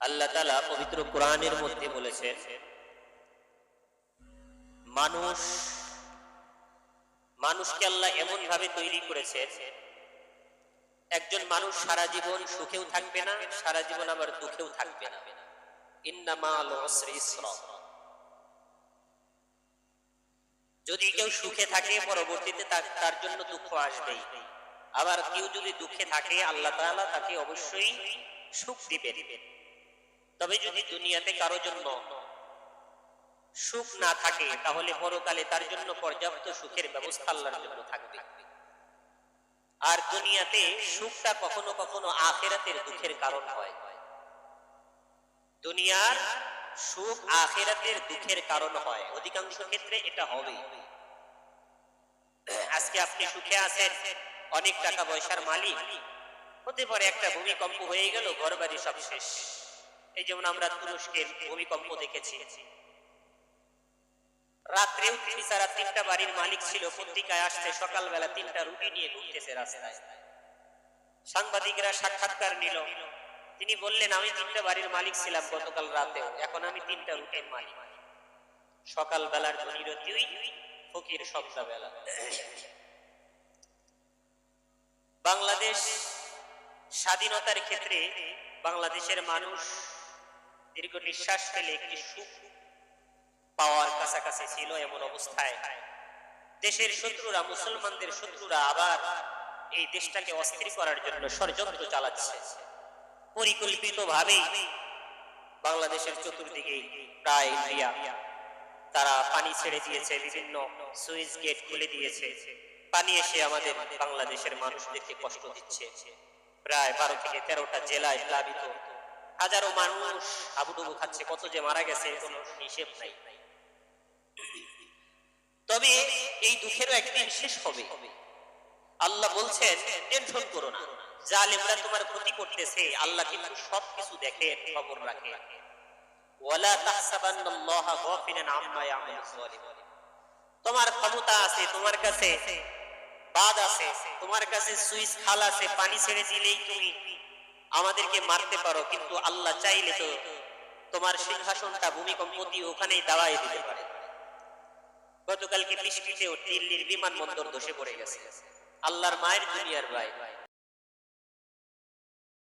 আল্লাহ তাআলা পবিত্র কোরআনের মধ্যে বলেছেন, মানুষকে আল্লাহ এমন ভাবে তৈরি করেছেন, একজন মানুষ সারা জীবন সুখেও থাকবে না, সারা জীবন আবার দুঃখেও থাকবে না। ইন্না মা'আল উসরি ইসরা। যদি কেউ সুখে থাকে পরবর্তীতে তার জন্য দুঃখ আসবেই, আবার কেউ যদি দুঃখে থাকে আল্লাহ তাআলা তাকে অবশ্যই সুখ দিবেন। তবে যদি দুনিয়াতে কারো জন্য সুখ না থাকে তাহলে পরকালে তার জন্য পর্যাপ্ত সুখের ব্যবস্থা আল্লাহর জন্য থাকবে। আর দুনিয়াতে সুখটা কখনো কখনো আখিরাতের দুঃখের কারণ হয়। দুনিয়ার সুখ আখিরাতের দুঃখের কারণ হয়, অধিকাংশ ক্ষেত্রে এটা হবে। আজকে আপনি সুখে আছেন, অনেক টাকা পয়সার মালিক, হতে পারে একটা ভূমিকম্প হয়ে গেল, ঘরবাড়ি সব শেষ। এই যেমন আমরা তুরস্কের ভূমিকম্প দেখেছি। রাত্রেও তিনি সারা 3টা বাড়ির মালিক ছিল, পত্রিকায় আসছে সকালবেলা 3টা রুটি নিয়ে ঘুরতেছে রাস্তায়। সাংবাদিকরা সাক্ষাৎকার নিল, তিনি বললেন আমি 3টা বাড়ির মালিক ছিলাম গতকাল রাতেও, এখন আমি 3টা রুটির মালিক। সকালবেলার ধনীরতি ফকির সন্ধ্যাবেলা। বাংলাদেশ স্বাধীনতার ক্ষেত্রে বাংলাদেশের মানুষ দীর্ঘ নিঃশ্বাস ফেলে একটি সুখ পাওয়ার কাছাকাছি ছিল। এমন অবস্থায় দেশের শত্রুরা, মুসলমানদের শত্রুরা আবার এই দেশটাকে অস্থির করার জন্য ষড়যন্ত্র চালাচ্ছে। পরিকল্পিতভাবে বাংলাদেশের চতুর্দিকে প্রায় ইন্ডিয়া তারা পানি ছেড়ে দিয়েছে, বিভিন্ন সুইচ গেট খুলে দিয়েছে। পানি এসে আমাদের বাংলাদেশের মানুষদেরকে কষ্ট দিচ্ছে। প্রায় 12 থেকে 13টা জেলায় প্লাবিত, হাজারো মানুষ হাবুডুবু খাচ্ছে। কত যে মারা গেছে কোনো হিসেব নাই। তবে এই দুঃখেরও একদিন শেষ হবে। আল্লাহ বলছেন টেনশন করো না, জালেমরা তোমার ক্ষতি করতেছে, আল্লাহ কিন্তু সবকিছু দেখে, খবর রাখে। ওয়ালা তাহসাবান্নাল্লাহা গাফিলান আম্মা ইয়ামালুজ জালিমুন। তোমার ক্ষমতা আছে, তোমার কাছে বাদ আছে, তোমার কাছে সুইচ খাল আছে, পানি ছেড়ে দিলেই তুমি আমাদেরকে মারতে পারো, কিন্তু আল্লাহ চাইলে তো তোমার সিংহাসনটা ভূমিকম্প দিয়ে ওখানেই দাঁড়ায় দিতে পারে। গতকালকে বৃষ্টিতেও দিল্লির বিমানবন্দর ধসে পড়ে গেছে। আল্লাহর মায়ের দুনিয়ার ভাই,